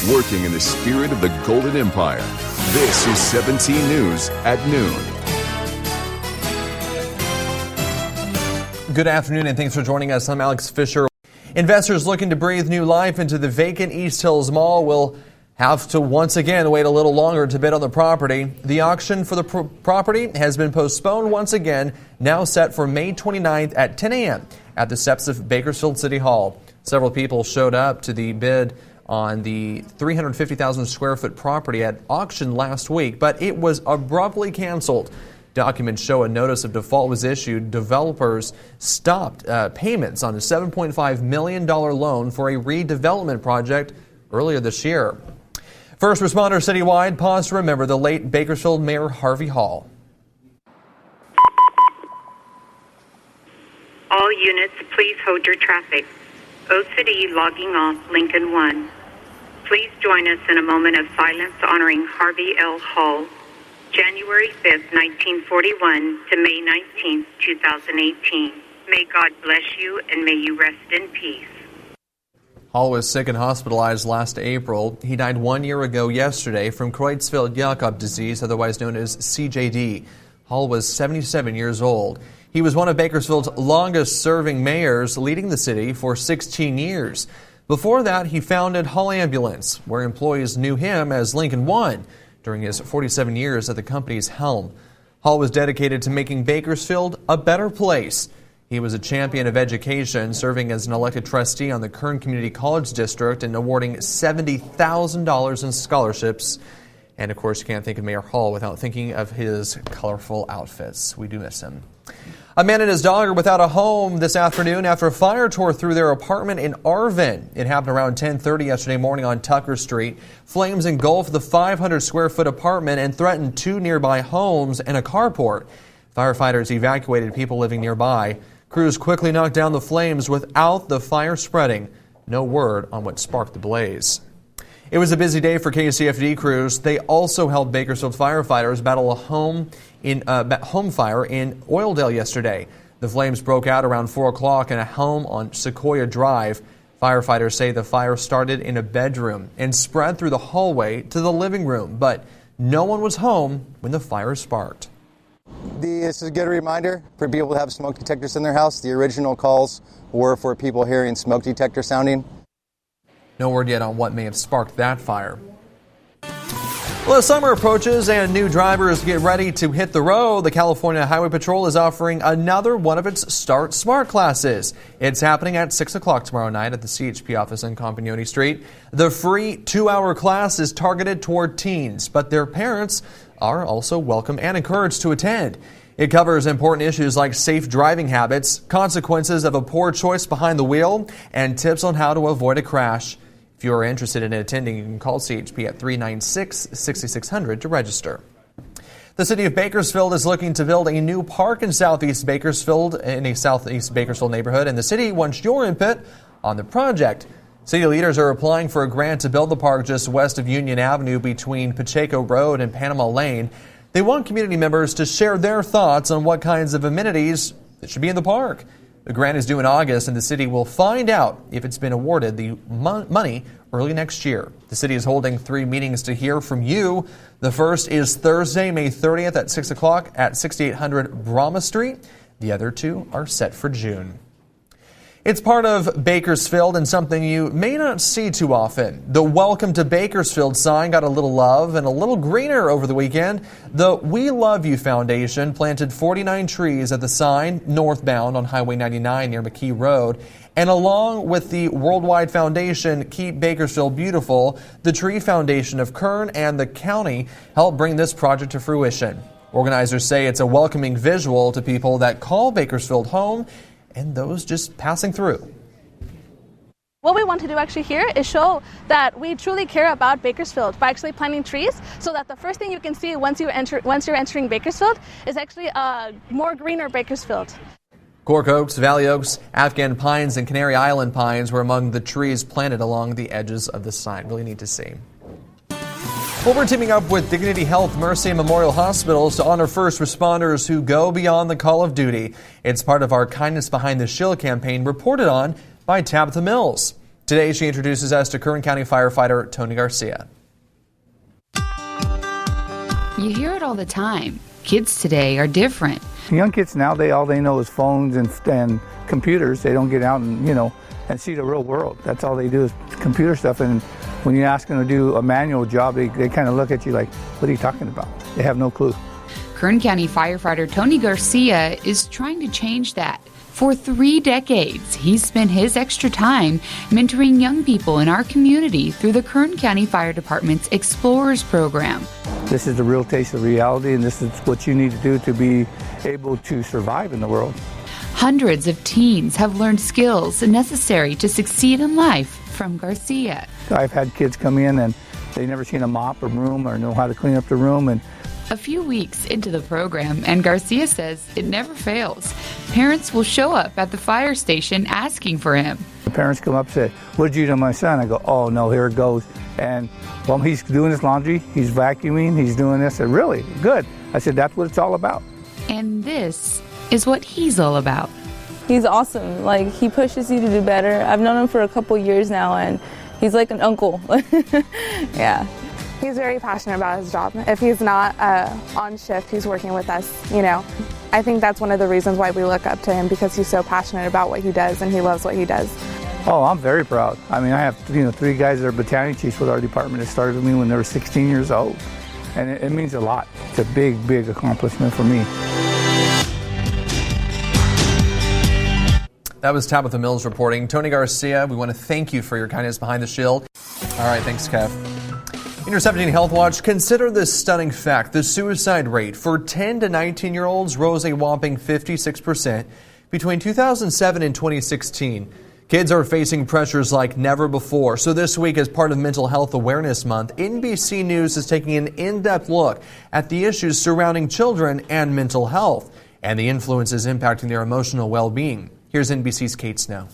working in the spirit of the Golden Empire. This is 17 News at noon. Good afternoon and thanks for joining us. I'm Alex Fisher. Investors looking to breathe new life into the vacant East Hills Mall will have to once again wait a little longer to bid on the property. The auction for the property has been postponed once again, now set for May 29th at 10 a.m. at the steps of Bakersfield City Hall. Several people showed up to the bid on the 350,000 square foot property at auction last week, but it was abruptly canceled. Documents show a notice of default was issued. Developers stopped payments on a $7.5 million loan for a redevelopment project earlier this year. First responders citywide pause to remember the late Bakersfield Mayor Harvey Hall. All units, please hold your traffic. OCD logging off, Lincoln 1. Please join us in a moment of silence honoring Harvey L. Hall, January 5th, 1941 to May 19th, 2018. May God bless you and may you rest in peace. Hall was sick and hospitalized last April. He died 1 year ago yesterday from Creutzfeldt-Jakob disease, otherwise known as CJD. Hall was 77 years old. He was one of Bakersfield's longest-serving mayors, leading the city for 16 years. Before that, he founded Hall Ambulance, where employees knew him as Lincoln One during his 47 years at the company's helm. Hall was dedicated to making Bakersfield a better place. He was a champion of education, serving as an elected trustee on the Kern Community College District and awarding $70,000 in scholarships. And of course, you can't think of Mayor Hall without thinking of his colorful outfits. We do miss him. A man and his dog are without a home this afternoon after a fire tore through their apartment in Arvin. It happened around 10:30 yesterday morning on Tucker Street. Flames engulfed the 500-square-foot apartment and threatened two nearby homes and a carport. Firefighters evacuated people living nearby. Crews quickly knocked down the flames without the fire spreading. No word on what sparked the blaze. It was a busy day for KCFD crews. They also helped Bakersfield firefighters battle a home fire in Oildale yesterday. The flames broke out around 4 o'clock in a home on Sequoia Drive. Firefighters say the fire started in a bedroom and spread through the hallway to the living room, but no one was home when the fire sparked. This is a good reminder for people to have smoke detectors in their house. The original calls were for people hearing smoke detector sounding. No word yet on what may have sparked that fire. Well, as summer approaches and new drivers get ready to hit the road, the California Highway Patrol is offering another one of its Start Smart classes. It's happening at 6 o'clock tomorrow night at the CHP office on Compagnoni Street. The free 2-hour class is targeted toward teens, but their parents are also welcome and encouraged to attend. It covers important issues like safe driving habits, consequences of a poor choice behind the wheel, and tips on how to avoid a crash. If you are interested in attending, you can call CHP at 396-6600 to register. The city of Bakersfield is looking to build a new park in Southeast Bakersfield, in a Southeast Bakersfield neighborhood, and the city wants your input on the project. City leaders are applying for a grant to build the park just west of Union Avenue between Pacheco Road and Panama Lane. They want community members to share their thoughts on what kinds of amenities that should be in the park. The grant is due in August, and the city will find out if it's been awarded the money early next year. The city is holding 3 meetings to hear from you. The first is Thursday, May 30th at 6 o'clock at 6800 Brahma Street. The other 2 are set for June. It's part of Bakersfield and something you may not see too often. The Welcome to Bakersfield sign got a little love and a little greener over the weekend. The We Love You Foundation planted 49 trees at the sign northbound on Highway 99 near McKee Road. And along with the Worldwide Foundation Keep Bakersfield Beautiful, the Tree Foundation of Kern and the county helped bring this project to fruition. Organizers say it's a welcoming visual to people that call Bakersfield home and those just passing through. What we want to do actually here is show that we truly care about Bakersfield by actually planting trees, so that the first thing you can see once you're entering Bakersfield is actually a more greener Bakersfield. Cork oaks, valley oaks, Afghan pines, and Canary Island pines were among the trees planted along the edges of the sign. Really neat to see. Well, we're teaming up with Dignity Health, Mercy, and Memorial Hospitals to honor first responders who go beyond the call of duty. It's part of our Kindness Behind the Shield campaign, reported on by Tabitha Mills. Today, she introduces us to Kern County firefighter Tony Garcia. You hear it all the time. Kids today are different. Young kids now, all they know is phones and computers. They don't get out and see the real world. That's all they do is computer stuff. And when you ask them to do a manual job, they kind of look at you like, what are you talking about? They have no clue. Kern County firefighter Tony Garcia is trying to change that. For 3 decades, he's spent his extra time mentoring young people in our community through the Kern County Fire Department's Explorers program. This is the real taste of reality, and this is what you need to do to be able to survive in the world. Hundreds of teens have learned skills necessary to succeed in life from Garcia. I've had kids come in and they've never seen a mop or broom or know how to clean up the room. And a few weeks into the program, and Garcia says it never fails. Parents will show up at the fire station asking for him. The parents come up and say, what did you do to my son? I go, oh no, here it goes. And well, he's doing his laundry, he's vacuuming, he's doing this. I said, really? Good. I said, that's what it's all about. And this is what he's all about. He's awesome. Like, he pushes you to do better. I've known him for a couple years now, and he's like an uncle. Yeah. He's very passionate about his job. If he's not on shift, he's working with us, I think that's one of the reasons why we look up to him, because he's so passionate about what he does and he loves what he does. Oh, I'm very proud. I mean, I have 3 guys that are battalion chiefs with our department that started with me when they were 16 years old. And it means a lot. It's a big, big accomplishment for me. That was Tabitha Mills reporting. Tony Garcia, we want to thank you for your kindness behind the shield. All right, thanks, Kev. In your 17 Health Watch, consider this stunning fact. The suicide rate for 10 to 19-year-olds rose a whopping 56% between 2007 and 2016. Kids are facing pressures like never before. So this week, as part of Mental Health Awareness Month, NBC News is taking an in-depth look at the issues surrounding children and mental health and the influences impacting their emotional well-being. Here's NBC's Kate Snow.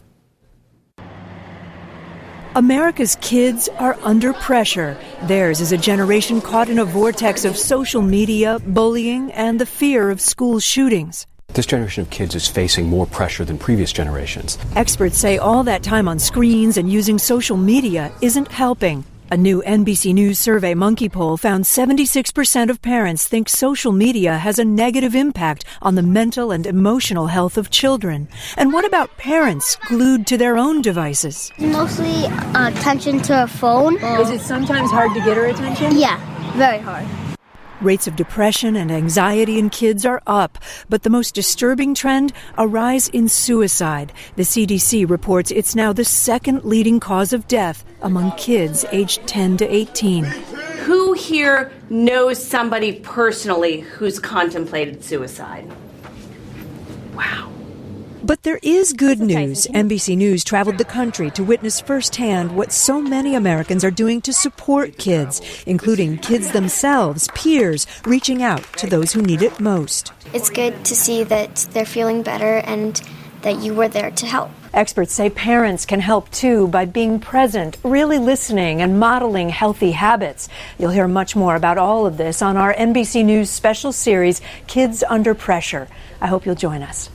America's kids are under pressure. Theirs is a generation caught in a vortex of social media, bullying, and the fear of school shootings. This generation of kids is facing more pressure than previous generations. Experts say all that time on screens and using social media isn't helping. A new NBC News Surveymonkey poll found 76% of parents think social media has a negative impact on the mental and emotional health of children. And what about parents glued to their own devices? Mostly attention to a phone. Is it sometimes hard to get her attention? Yeah, very hard. Rates of depression and anxiety in kids are up, but the most disturbing trend, a rise in suicide. The CDC reports it's now the second leading cause of death among kids aged 10 to 18. Who here knows somebody personally who's contemplated suicide? Wow. But there is good news. NBC News traveled the country to witness firsthand what so many Americans are doing to support kids, including kids themselves, peers, reaching out to those who need it most. It's good to see that they're feeling better and that you were there to help. Experts say parents can help too by being present, really listening, and modeling healthy habits. You'll hear much more about all of this on our NBC News special series, Kids Under Pressure. I hope you'll join us.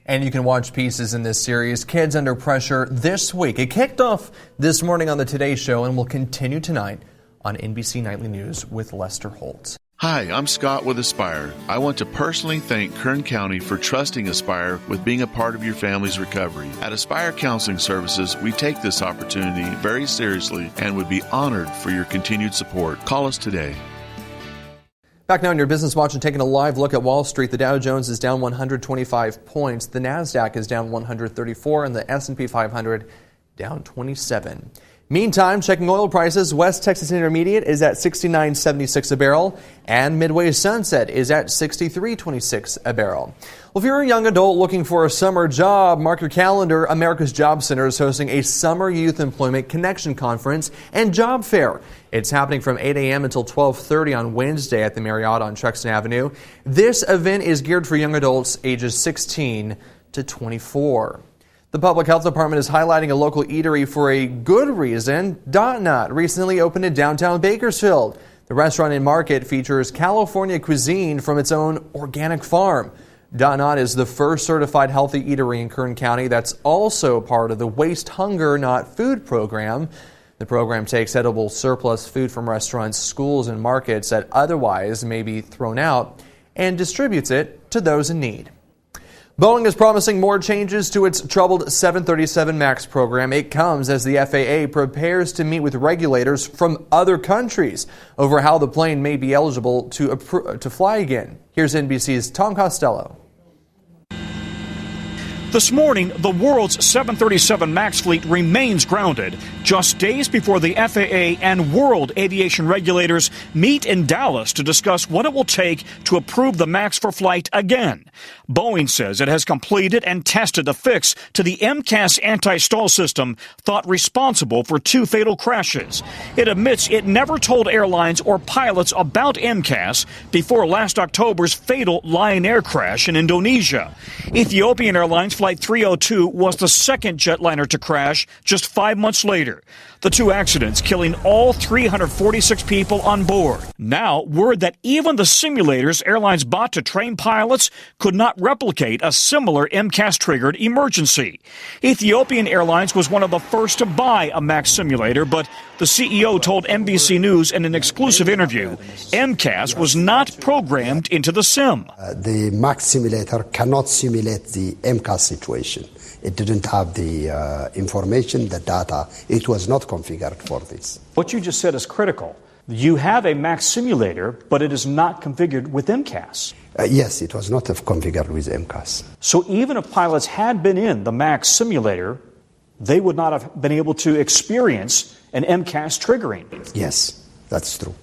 And you can watch pieces in this series, Kids Under Pressure, this week. It kicked off this morning on the Today Show and will continue tonight on NBC Nightly News with Lester Holt. Hi, I'm Scott with Aspire. I want to personally thank Kern County for trusting Aspire with being a part of your family's recovery. At Aspire Counseling Services, we take this opportunity very seriously and would be honored for your continued support. Call us today. Back now in your Business Watch and taking a live look at Wall Street. The Dow Jones is down 125 points. The NASDAQ is down 134 and the S&P 500 down 27. Meantime, checking oil prices, West Texas Intermediate is at $69.76 a barrel and Midway Sunset is at $63.26 a barrel. Well, if you're a young adult looking for a summer job, mark your calendar. America's Job Center is hosting a Summer Youth Employment Connection Conference and Job Fair. It's happening from 8 a.m. until 12:30 on Wednesday at the Marriott on Truxtun Avenue. This event is geared for young adults ages 16 to 24. The Public Health Department is highlighting a local eatery for a good reason. Dot Not recently opened in downtown Bakersfield. The restaurant and market features California cuisine from its own organic farm. Not is the first certified healthy eatery in Kern County that's also part of the Waste Hunger Not Food program. The program takes edible surplus food from restaurants, schools, and markets that otherwise may be thrown out and distributes it to those in need. Boeing is promising more changes to its troubled 737 MAX program. It comes as the FAA prepares to meet with regulators from other countries over how the plane may be eligible to fly again. Here's NBC's Tom Costello. This morning, the world's 737 MAX fleet remains grounded just days before the FAA and world aviation regulators meet in Dallas to discuss what it will take to approve the MAX for flight again. Boeing says it has completed and tested a fix to the MCAS anti-stall system thought responsible for 2 fatal crashes. It admits it never told airlines or pilots about MCAS before last October's fatal Lion Air crash in Indonesia. Ethiopian Airlines Flight 302 was the second jetliner to crash just 5 months later. The 2 accidents killing all 346 people on board. Now, word that even the simulators airlines bought to train pilots could not replicate a similar MCAS-triggered emergency. Ethiopian Airlines was one of the first to buy a MAX simulator, but the CEO told NBC News in an exclusive interview, MCAS was not programmed into the sim. The MAX simulator cannot simulate the MCAS situation. It didn't have the information, the data. It was not configured for this. What you just said is critical. You have a MAX simulator, but it is not configured with MCAS. Yes, it was not configured with MCAS. So even if pilots had been in the MAX simulator, they would not have been able to experience an MCAS triggering. Yes, that's true.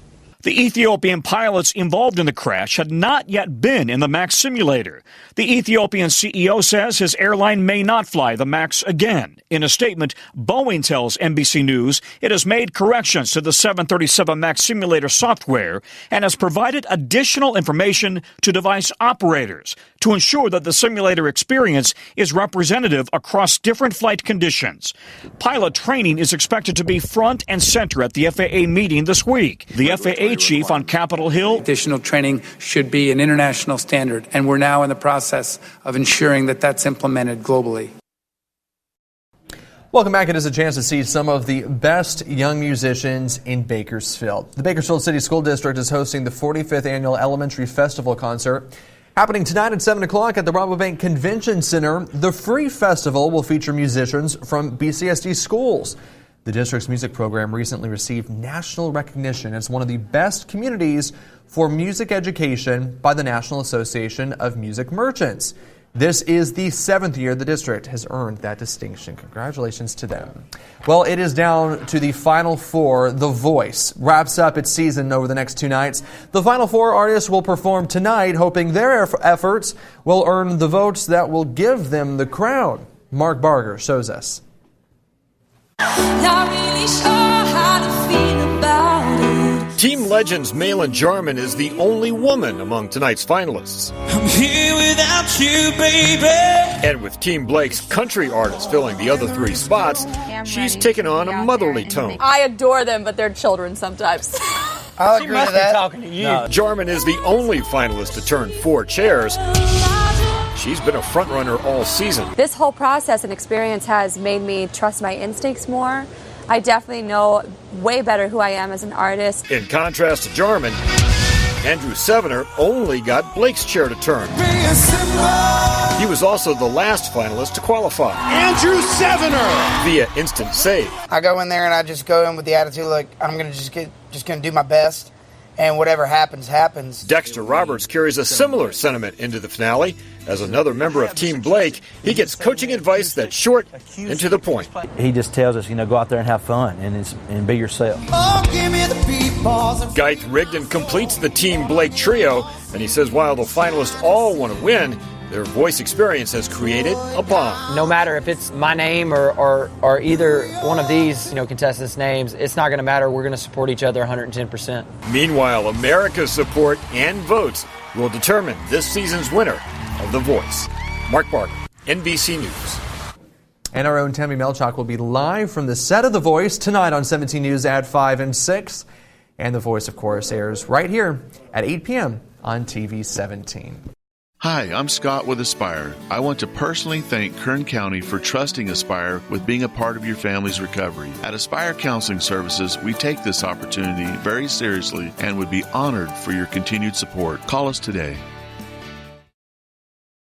The Ethiopian pilots involved in the crash had not yet been in the MAX simulator. The Ethiopian CEO says his airline may not fly the MAX again. In a statement, Boeing tells NBC News it has made corrections to the 737 MAX simulator software and has provided additional information to device operators to ensure that the simulator experience is representative across different flight conditions. Pilot training is expected to be front and center at the FAA meeting this week. The FAA chief on Capitol Hill. Additional training should be an international standard, and we're now in the process of ensuring that that's implemented globally. Welcome back. It is a chance to see some of the best young musicians in Bakersfield. The Bakersfield City School District is hosting the 45th Annual Elementary Festival Concert. Happening tonight at 7 o'clock at the Rabobank Convention Center. The free festival will feature musicians from BCSD schools. The district's music program recently received national recognition as one of the best communities for music education by the National Association of Music Merchants. This is the 7th year the district has earned that distinction. Congratulations to them. Well, it is down to the Final Four. The Voice wraps up its season over the next 2 nights. The Final Four artists will perform tonight, hoping their efforts will earn the votes that will give them the crown. Mark Barger shows us. Not really sure how to feel about it. Team Legends Malin Jarman is the only woman among tonight's finalists. I'm here without you, baby. And with Team Blake's country artist filling the other 3 spots, she's taken on a motherly tone. I adore them, but they're children sometimes. I'll agree to that. Talking to you. No. Jarman is the only finalist to turn 4 chairs. She's been a frontrunner all season. This whole process and experience has made me trust my instincts more. I definitely know way better who I am as an artist. In contrast to Jarman, Andrew Sevener only got Blake's chair to turn. He was also the last finalist to qualify. Andrew Sevener! Via instant save. I go in there and I just go in with the attitude like I'm going to do my best. And whatever happens, happens. Dexter Roberts carries a similar sentiment into the finale. As another member of Team Blake, he gets coaching advice that's short and to the point. He just tells us, go out there and have fun and be yourself. Geith Rigdon completes the Team Blake trio, and he says while the finalists all want to win, their voice experience has created a bond. No matter if it's my name or either one of these contestants' names, it's not going to matter. We're going to support each other 110%. Meanwhile, America's support and votes will determine this season's winner of The Voice. Mark Barker, NBC News. And our own Tammy Melchak will be live from the set of The Voice tonight on 17 News at 5 and 6. And The Voice, of course, airs right here at 8 p.m. on TV 17. Hi, I'm Scott with Aspire. I want to personally thank Kern County for trusting Aspire with being a part of your family's recovery. At Aspire Counseling Services, we take this opportunity very seriously and would be honored for your continued support. Call us today.